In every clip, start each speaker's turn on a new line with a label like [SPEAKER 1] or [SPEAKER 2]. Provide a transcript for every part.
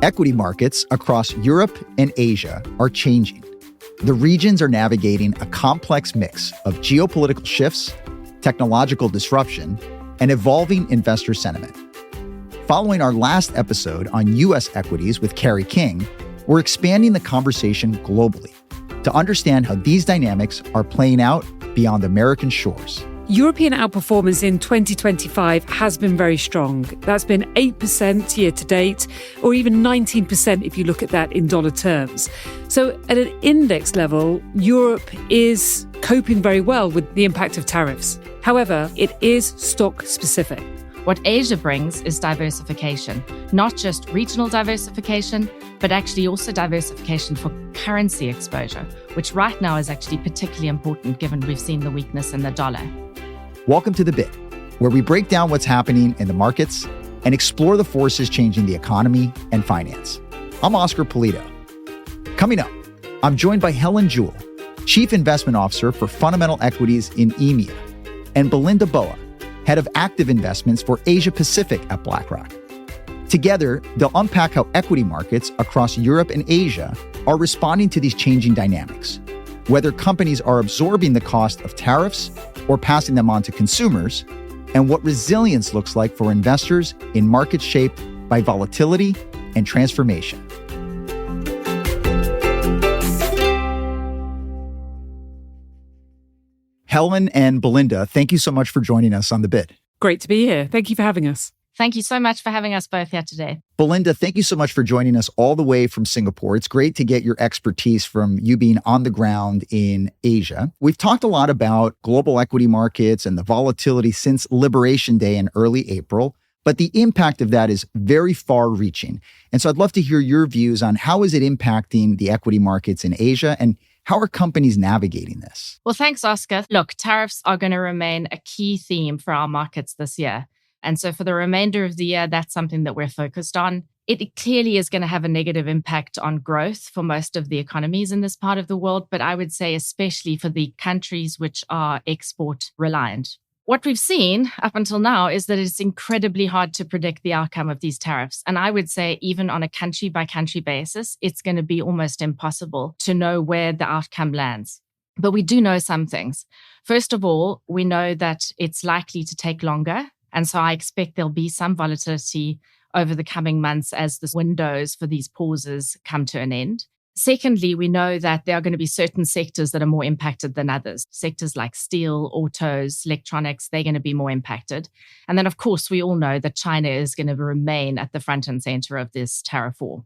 [SPEAKER 1] Equity markets across Europe and Asia are changing. The regions are navigating a complex mix of geopolitical shifts, technological disruption, and evolving investor sentiment. Following our last episode on U.S. equities with Carrie King, we're expanding the conversation globally to understand how these dynamics are playing out beyond American shores.
[SPEAKER 2] European outperformance in 2025 has been very strong. That's been 8% year to date, or even 19% if you look at that in dollar terms. So at an index level, Europe is coping very well with the impact of tariffs. However, it is stock specific.
[SPEAKER 3] What Asia brings is diversification, not just regional diversification, but actually also diversification for currency exposure, which right now is actually particularly important given we've seen the weakness in the dollar.
[SPEAKER 1] Welcome to The Bit, where we break down what's happening in the markets and explore the forces changing the economy and finance. I'm Oscar Polito. Coming up, I'm joined by Helen Jewell, Chief Investment Officer for Fundamental Equities in EMEA, and Belinda Boa, Head of Active Investments for Asia Pacific at BlackRock. Together, they'll unpack how equity markets across Europe and Asia are responding to these changing dynamics, whether companies are absorbing the cost of tariffs or passing them on to consumers, and what resilience looks like for investors in markets shaped by volatility and transformation. Helen and Belinda, thank you so much for joining us on The Bit.
[SPEAKER 2] Great to be here. Thank you for having us.
[SPEAKER 3] Thank you so much for having us both here today.
[SPEAKER 1] Belinda, thank you so much for joining us all the way from Singapore. It's great to get your expertise from you being on the ground in Asia. We've talked a lot about global equity markets and the volatility since Liberation Day in early April, but the impact of that is very far-reaching. And so I'd love to hear your views on how is it impacting the equity markets in Asia and how are companies navigating this?
[SPEAKER 3] Well, thanks, Oscar. Look, tariffs are going to remain a key theme for our markets this year. And so for the remainder of the year, that's something that we're focused on. It clearly is going to have a negative impact on growth for most of the economies in this part of the world, but I would say especially for the countries which are export reliant. What we've seen up until now is that it's incredibly hard to predict the outcome of these tariffs. And I would say even on a country by country basis, it's going to be almost impossible to know where the outcome lands. But we do know some things. First of all, we know that it's likely to take longer. And so I expect there'll be some volatility over the coming months as the windows for these pauses come to an end. Secondly, we know that there are going to be certain sectors that are more impacted than others. Sectors like steel, autos, electronics, they're going to be more impacted. And then, of course, we all know that China is going to remain at the front and center of this tariff war.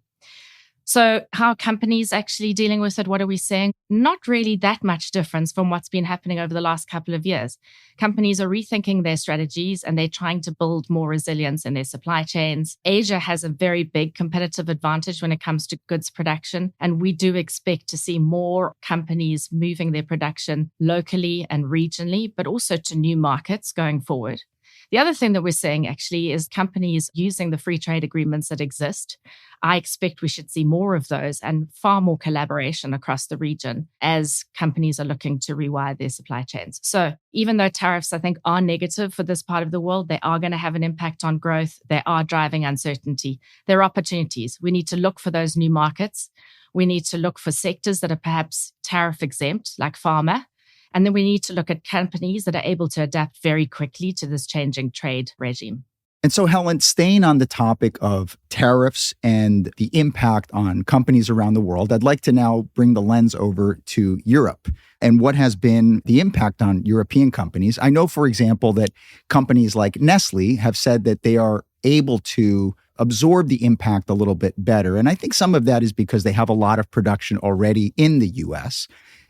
[SPEAKER 3] So how are companies actually dealing with it? What are we seeing? Not really that much difference from what's been happening over the last couple of years. Companies are rethinking their strategies and they're trying to build more resilience in their supply chains. Asia has a very big competitive advantage when it comes to goods production. And we do expect to see more companies moving their production locally and regionally, but also to new markets going forward. The other thing that we're seeing actually is companies using the free trade agreements that exist. I expect we should see more of those and far more collaboration across the region as companies are looking to rewire their supply chains. So even though tariffs, I think, are negative for this part of the world, they are going to have an impact on growth. They are driving uncertainty. There are opportunities. We need to look for those new markets. We need to look for sectors that are perhaps tariff exempt, like pharma. And then we need to look at companies that are able to adapt very quickly to this changing trade regime.
[SPEAKER 1] And so, Helen, staying on the topic of tariffs and the impact on companies around the world, I'd like to now bring the lens over to Europe and what has been the impact on European companies. I know, for example, that companies like Nestle have said that they are able to absorb the impact a little bit better. And I think some of that is because they have a lot of production already in the U.S.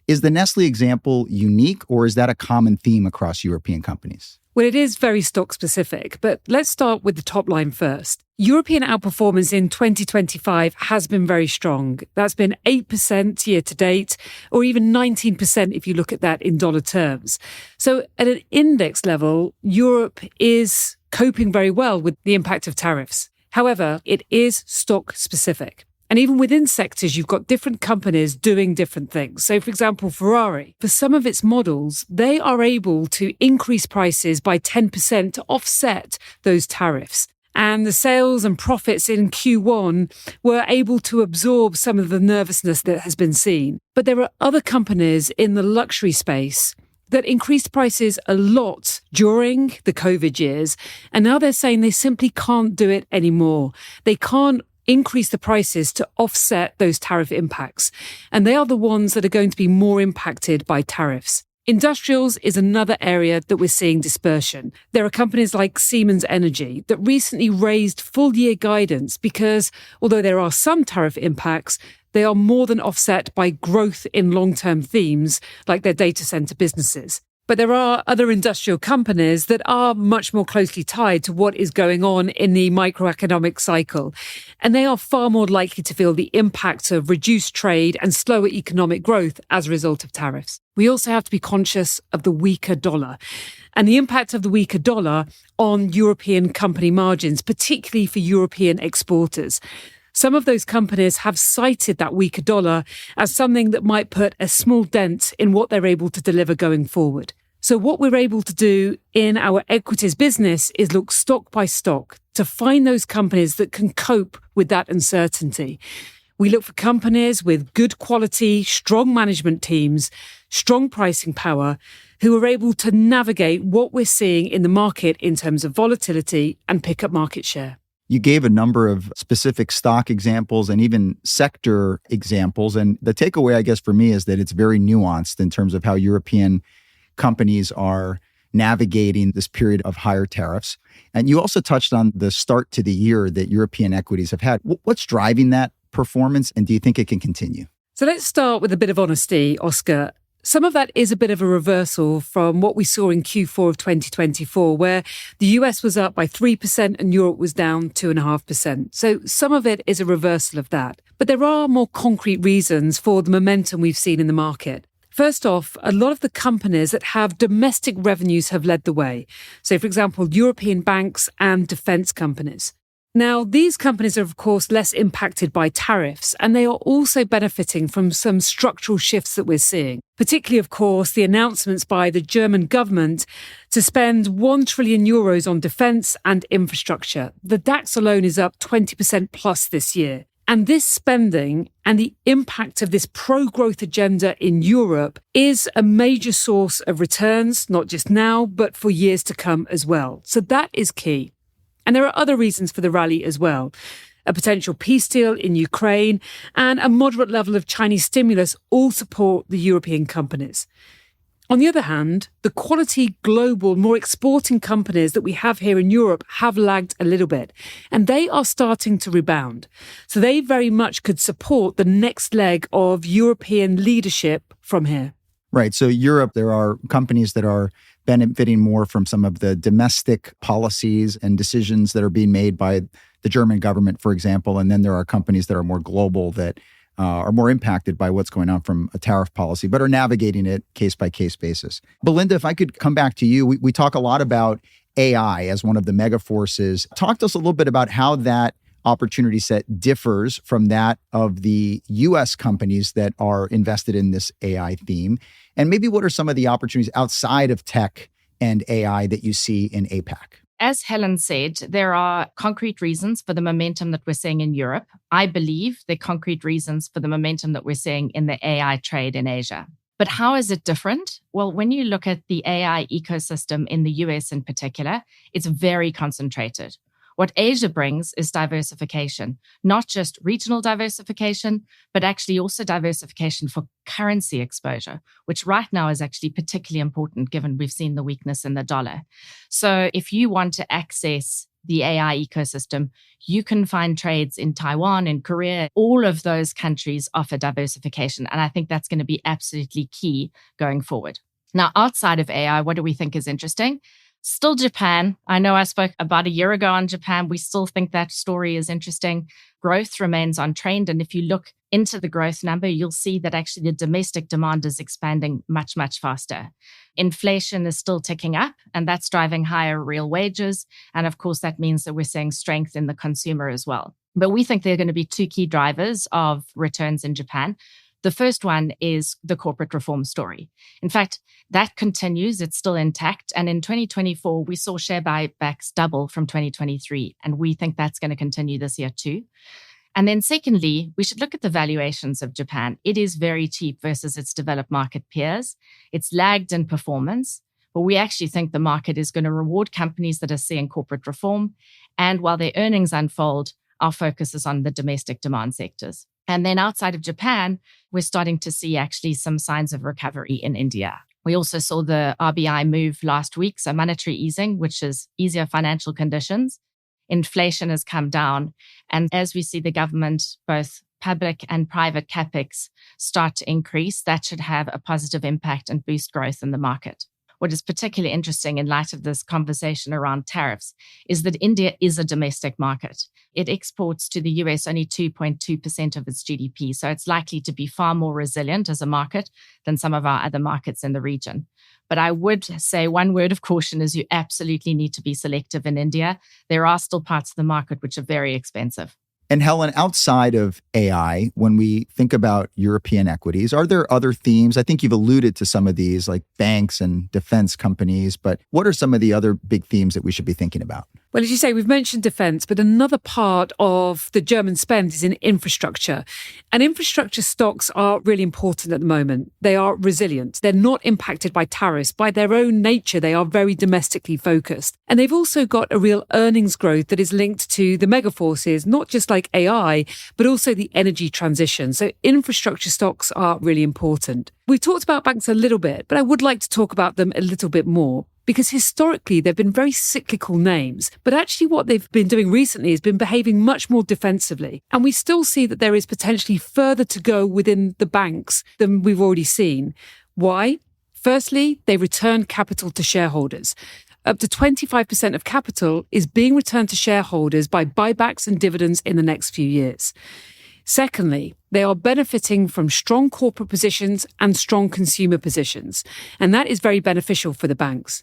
[SPEAKER 1] Is the Nestle example unique, or is that a common theme across European companies?
[SPEAKER 2] Well, it is very stock specific, but let's start with the top line first. European outperformance in 2025 has been very strong. That's been 8% year to date, or even 19% if you look at that in dollar terms. So at an index level, Europe is coping very well with the impact of tariffs. However, it is stock specific. And even within sectors, you've got different companies doing different things. So, for example, Ferrari, for some of its models, they are able to increase prices by 10% to offset those tariffs. And the sales and profits in Q1 were able to absorb some of the nervousness that has been seen. But there are other companies in the luxury space that increased prices a lot during the COVID years. And now they're saying they simply can't do it anymore. They can't increase the prices to offset those tariff impacts. And they are the ones that are going to be more impacted by tariffs. Industrials is another area that we're seeing dispersion. There are companies like Siemens Energy that recently raised full-year guidance because, although there are some tariff impacts, they are more than offset by growth in long-term themes like their data center businesses. But there are other industrial companies that are much more closely tied to what is going on in the microeconomic cycle. And they are far more likely to feel the impact of reduced trade and slower economic growth as a result of tariffs. We also have to be conscious of the weaker dollar and the impact of the weaker dollar on European company margins, particularly for European exporters. Some of those companies have cited that weaker dollar as something that might put a small dent in what they're able to deliver going forward. So what we're able to do in our equities business is look stock by stock to find those companies that can cope with that uncertainty. We look for companies with good quality, strong management teams, strong pricing power, who are able to navigate what we're seeing in the market in terms of volatility and pick up market share.
[SPEAKER 1] You gave a number of specific stock examples and even sector examples. And the takeaway, I guess, for me is that it's very nuanced in terms of how European companies are navigating this period of higher tariffs. And you also touched on the start to the year that European equities have had. What's driving that performance, and do you think it can continue?
[SPEAKER 2] So let's start with a bit of honesty, Oscar. Some of that is a bit of a reversal from what we saw in Q4 of 2024, where the US was up by 3% and Europe was down 2.5%. So some of it is a reversal of that. But there are more concrete reasons for the momentum we've seen in the market. First off, a lot of the companies that have domestic revenues have led the way. So, for example, European banks and defense companies. Now, these companies are, of course, less impacted by tariffs, and they are also benefiting from some structural shifts that we're seeing, particularly, of course, the announcements by the German government to spend 1 trillion euros on defense and infrastructure. The DAX alone is up 20% plus this year. And this spending and the impact of this pro-growth agenda in Europe is a major source of returns, not just now, but for years to come as well. So that is key. And there are other reasons for the rally as well. A potential peace deal in Ukraine and a moderate level of Chinese stimulus all support the European companies. On the other hand, the quality global, more exporting companies that we have here in Europe have lagged a little bit, and they are starting to rebound. So they very much could support the next leg of European leadership from here.
[SPEAKER 1] Right. So Europe, there are companies that are benefiting more from some of the domestic policies and decisions that are being made by the German government, for example. And then there are companies that are more global that are more impacted by what's going on from a tariff policy, but are navigating it case-by-case basis. Belinda, if I could come back to you, we talk a lot about AI as one of the mega forces. Talk to us a little bit about how that opportunity set differs from that of the U.S. companies that are invested in this AI theme. And maybe what are some of the opportunities outside of tech and AI that you see in APAC?
[SPEAKER 3] As Helen said, there are concrete reasons for the momentum that we're seeing in Europe. I believe there are concrete reasons for the momentum that we're seeing in the AI trade in Asia. But how is it different? Well, when you look at the AI ecosystem in the US in particular, it's very concentrated. What Asia brings is diversification, not just regional diversification, but actually also diversification for currency exposure, which right now is actually particularly important given we've seen the weakness in the dollar. So if you want to access the AI ecosystem, you can find trades in Taiwan, in Korea. All of those countries offer diversification. And I think that's going to be absolutely key going forward. Now, outside of AI, what do we think is interesting? Still Japan. I know I spoke about a year ago on Japan. We still think that story is interesting. Growth remains on trend. And if you look into the growth number, you'll see that actually the domestic demand is expanding much, much faster. Inflation is still ticking up, and that's driving higher real wages. And of course, that means that we're seeing strength in the consumer as well. But we think there are going to be two key drivers of returns in Japan. The first one is the corporate reform story. In fact, that continues. It's still intact. And in 2024, we saw share buybacks double from 2023. And we think that's going to continue this year too. And then secondly, we should look at the valuations of Japan. It is very cheap versus its developed market peers. It's lagged in performance, but we actually think the market is going to reward companies that are seeing corporate reform. And while their earnings unfold, our focus is on the domestic demand sectors. And then outside of Japan, we're starting to see actually some signs of recovery in India. We also saw the RBI move last week, so monetary easing, which is easier financial conditions. Inflation has come down. And as we see the government, both public and private capex, start to increase, that should have a positive impact and boost growth in the market. What is particularly interesting in light of this conversation around tariffs is that India is a domestic market. It exports to the US only 2.2% of its GDP, so it's likely to be far more resilient as a market than some of our other markets in the region. But I would say one word of caution is you absolutely need to be selective in India. There are still parts of the market which are very expensive.
[SPEAKER 1] And Helen, outside of AI, when we think about European equities, are there other themes? I think you've alluded to some of these, like banks and defense companies, but what are some of the other big themes that we should be thinking about?
[SPEAKER 2] Well, as you say, we've mentioned defense, but another part of the German spend is in infrastructure. And infrastructure stocks are really important at the moment. They are resilient. They're not impacted by tariffs. By their own nature, they are very domestically focused. And they've also got a real earnings growth that is linked to the mega forces, not just like AI, but also the energy transition. So infrastructure stocks are really important. We've talked about banks a little bit, but I would like to talk about them a little bit more. Because historically, they've been very cyclical names. But actually what they've been doing recently has been behaving much more defensively. And we still see that there is potentially further to go within the banks than we've already seen. Why? Firstly, they return capital to shareholders. Up to 25% of capital is being returned to shareholders by buybacks and dividends in the next few years. Secondly, they are benefiting from strong corporate positions and strong consumer positions, and that is very beneficial for the banks.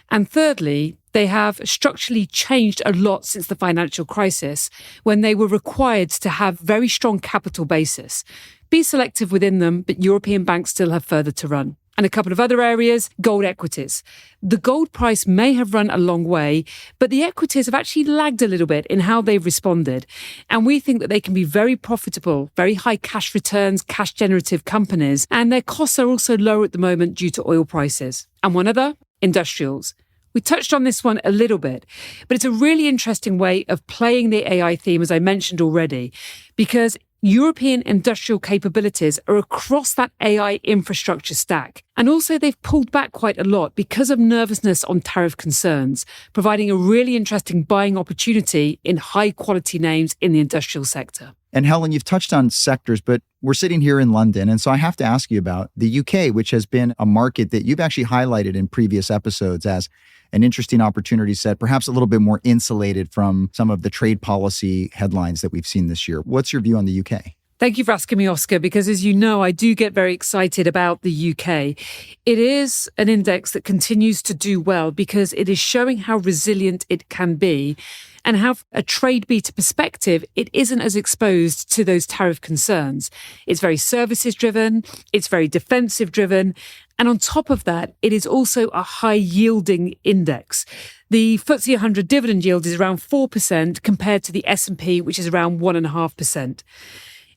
[SPEAKER 2] And thirdly, they have structurally changed a lot since the financial crisis, when they were required to have very strong capital basis. Be selective within them, but European banks still have further to run. And a couple of other areas, gold equities. The gold price may have run a long way, but the equities have actually lagged a little bit in how they've responded. And we think that they can be very profitable, very high cash returns, cash generative companies, and their costs are also lower at the moment due to oil prices. And one other, industrials. We touched on this one a little bit, but it's a really interesting way of playing the AI theme, as I mentioned already, because European industrial capabilities are across that AI infrastructure stack. And also they've pulled back quite a lot because of nervousness on tariff concerns, providing a really interesting buying opportunity in high quality names in the industrial sector.
[SPEAKER 1] And Helen, you've touched on sectors, but we're sitting here in London. And so I have to ask you about the UK, which has been a market that you've actually highlighted in previous episodes as an interesting opportunity set, perhaps a little bit more insulated from some of the trade policy headlines that we've seen this year. What's your view on the UK?
[SPEAKER 2] Thank you for asking me, Oscar, because as you know, I do get very excited about the UK. It is an index that continues to do well because it is showing how resilient it can be and how a trade beta perspective, it isn't as exposed to those tariff concerns. It's very services driven, it's very defensive driven. And on top of that, it is also a high yielding index. The FTSE 100 dividend yield is around 4% compared to the S&P, which is around 1.5%.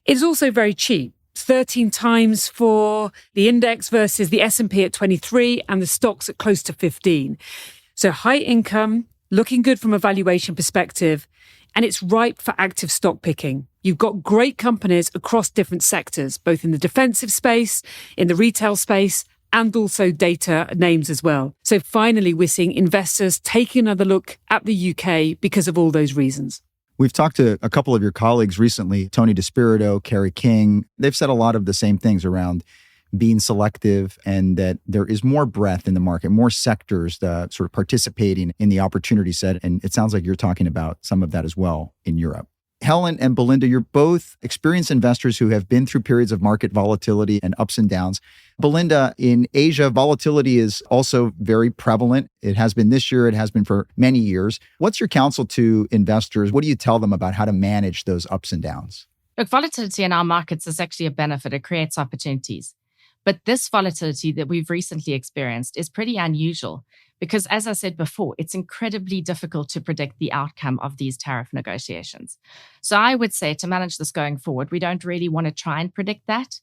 [SPEAKER 2] It is also very cheap. 13 times for the index versus the S&P at 23 and the stocks at close to 15. So high income, looking good from a valuation perspective, and it's ripe for active stock picking. You've got great companies across different sectors, both in the defensive space, in the retail space, and also data names as well. So finally, we're seeing investors taking another look at the UK because of all those reasons.
[SPEAKER 1] We've talked to a couple of your colleagues recently, Tony DeSpirito, Carrie King. They've said a lot of the same things around being selective and that there is more breadth in the market, more sectors sort of participating in the opportunity set. And it sounds like you're talking about some of that as well in Europe. Helen and Belinda, you're both experienced investors who have been through periods of market volatility and ups and downs. Belinda, in Asia, volatility is also very prevalent. It has been this year. It has been for many years. What's your counsel to investors? What do you tell them about how to manage those ups and downs?
[SPEAKER 3] Look, volatility in our markets is actually a benefit. It creates opportunities. But this volatility that we've recently experienced is pretty unusual because, as I said before, it's incredibly difficult to predict the outcome of these tariff negotiations. So I would say to manage this going forward, we don't really want to try and predict that.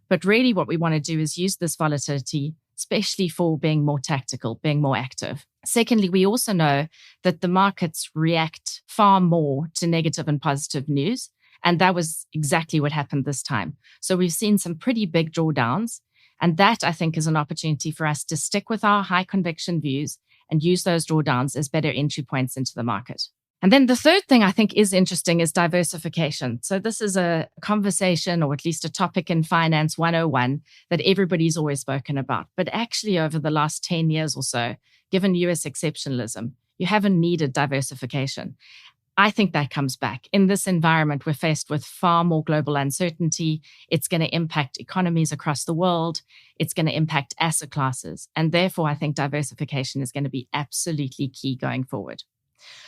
[SPEAKER 3] But really what we want to do is use this volatility, especially for being more tactical, being more active. Secondly, we also know that the markets react far more to negative and positive news. And that was exactly what happened this time. So we've seen some pretty big drawdowns. And that, I think, is an opportunity for us to stick with our high conviction views and use those drawdowns as better entry points into the market. And then the third thing I think is interesting is diversification. So this is a conversation, or at least a topic in Finance 101 that everybody's always spoken about. But actually over the last 10 years or so, given US exceptionalism, you haven't needed diversification. I think that comes back. In this environment, we're faced with far more global uncertainty. It's going to impact economies across the world. It's going to impact asset classes. And therefore, I think diversification is going to be absolutely key going forward.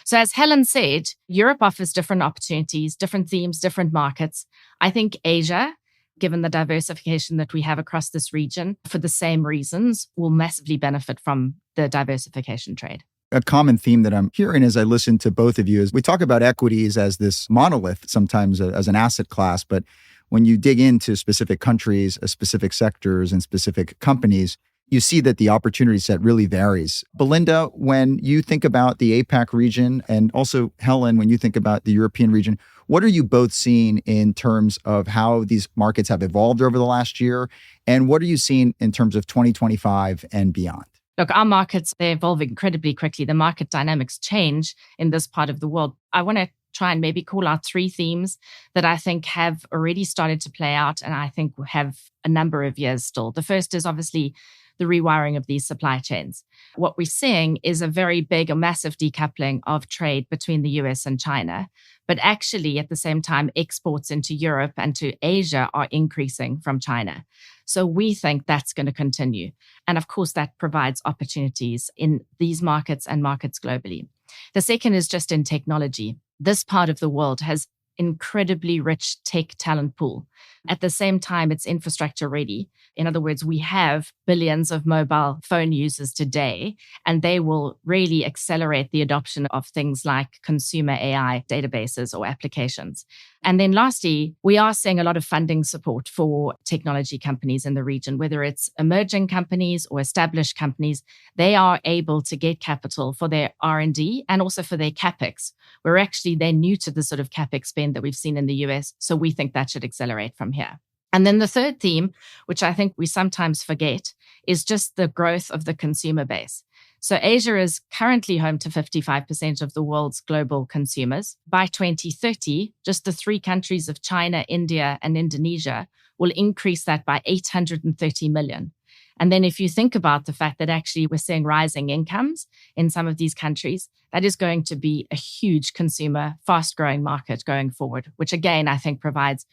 [SPEAKER 3] So as Helen said, Europe offers different opportunities, different themes, different markets. I think Asia, given the diversification that we have across this region, for the same reasons, will massively benefit from the diversification trade.
[SPEAKER 1] A common theme that I'm hearing as I listen to both of you is we talk about equities as this monolith, sometimes as an asset class, but when you dig into specific countries, specific sectors, and specific companies, you see that the opportunity set really varies. Belinda, when you think about the APAC region, and also Helen, when you think about the European region, what are you both seeing in terms of how these markets have evolved over the last year? And what are you seeing in terms of 2025 and beyond?
[SPEAKER 3] Look, our markets, they evolve incredibly quickly. The market dynamics change in this part of the world. I want to try and maybe call out three themes that I think have already started to play out and I think will have a number of years still. The first is obviously the rewiring of these supply chains. What we're seeing is a very big, a massive decoupling of trade between the US and China. But actually, at the same time, exports into Europe and to Asia are increasing from China. So we think that's going to continue. And of course, that provides opportunities in these markets and markets globally. The second is just in technology. This part of the world has incredibly rich tech talent pool. At the same time, it's infrastructure ready. In other words, we have billions of mobile phone users today, and they will really accelerate the adoption of things like consumer AI databases or applications. And then lastly, we are seeing a lot of funding support for technology companies in the region, whether it's emerging companies or established companies. They are able to get capital for their R&D and also for their CapEx, where actually they're new to the sort of CapEx spend that we've seen in the US. So we think that should accelerate from here. And then the third theme, which I think we sometimes forget, is just the growth of the consumer base. So Asia is currently home to 55% of the world's global consumers. By 2030, just the three countries of China, India, and Indonesia will increase that by 830 million. And then if you think about the fact that actually we're seeing rising incomes in some of these countries, that is going to be a huge consumer, fast-growing market going forward, which again, I think provides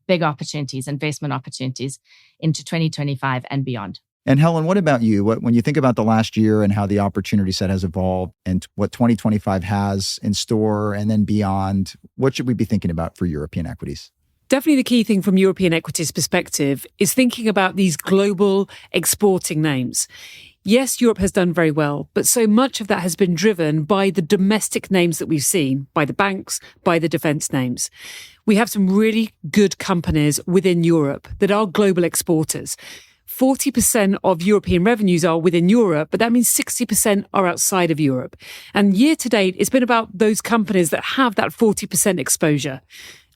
[SPEAKER 3] big opportunities, investment opportunities into 2025 and beyond.
[SPEAKER 1] And Helen, what about you? When you think about the last year and how the opportunity set has evolved and what 2025 has in store and then beyond, what should we be thinking about for European equities?
[SPEAKER 2] Definitely the key thing from European equities perspective is thinking about these global exporting names. Yes, Europe has done very well, but so much of that has been driven by the domestic names that we've seen, by the banks, by the defense names. We have some really good companies within Europe that are global exporters. 40% of European revenues are within Europe, but that means 60% are outside of Europe. And year to date, it's been about those companies that have that 40% exposure.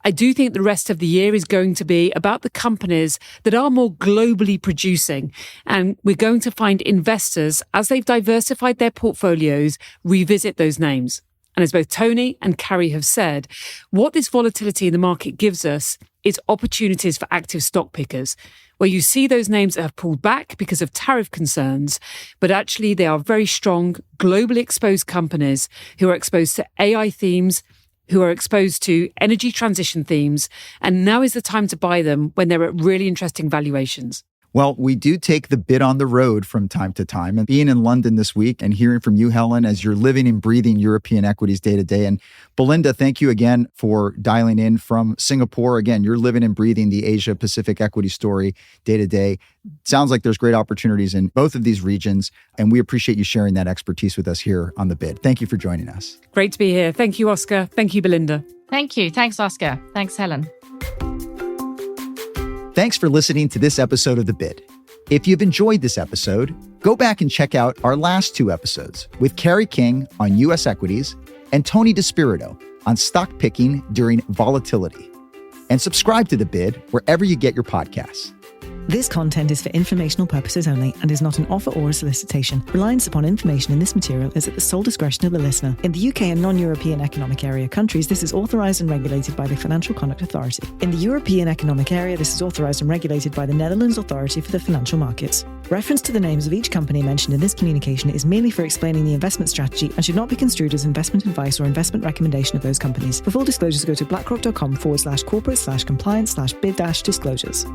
[SPEAKER 2] I do think the rest of the year is going to be about the companies that are more globally producing. And we're going to find investors, as they've diversified their portfolios, revisit those names. And as both Tony and Carrie have said, what this volatility in the market gives us is opportunities for active stock pickers, where you see those names that have pulled back because of tariff concerns, but actually they are very strong, globally exposed companies who are exposed to AI themes, who are exposed to energy transition themes, and now is the time to buy them when they're at really interesting valuations.
[SPEAKER 1] Well, we do take the bid on the road from time to time. And being in London this week and hearing from you, Helen, as you're living and breathing European equities day to day. And Belinda, thank you again for dialing in from Singapore. Again, you're living and breathing the Asia Pacific equity story day to day. Sounds like there's great opportunities in both of these regions. And we appreciate you sharing that expertise with us here on The Bid. Thank you for joining us.
[SPEAKER 2] Great to be here. Thank you, Oscar. Thank you, Belinda.
[SPEAKER 3] Thank you. Thanks, Oscar. Thanks, Helen.
[SPEAKER 1] Thanks for listening to this episode of The Bid. If you've enjoyed this episode, go back and check out our last two episodes with Carrie King on U.S. equities and Tony DeSpirito on stock picking during volatility. And subscribe to The Bid wherever you get your podcasts.
[SPEAKER 4] This content is for informational purposes only and is not an offer or a solicitation. Reliance upon information in this material is at the sole discretion of the listener. In the UK and non-European Economic Area countries, this is authorised and regulated by the Financial Conduct Authority. In the European Economic Area, this is authorised and regulated by the Netherlands Authority for the Financial Markets. Reference to the names of each company mentioned in this communication is merely for explaining the investment strategy and should not be construed as investment advice or investment recommendation of those companies. For full disclosures, go to blackrock.com/corporate/compliance/bid-disclosures.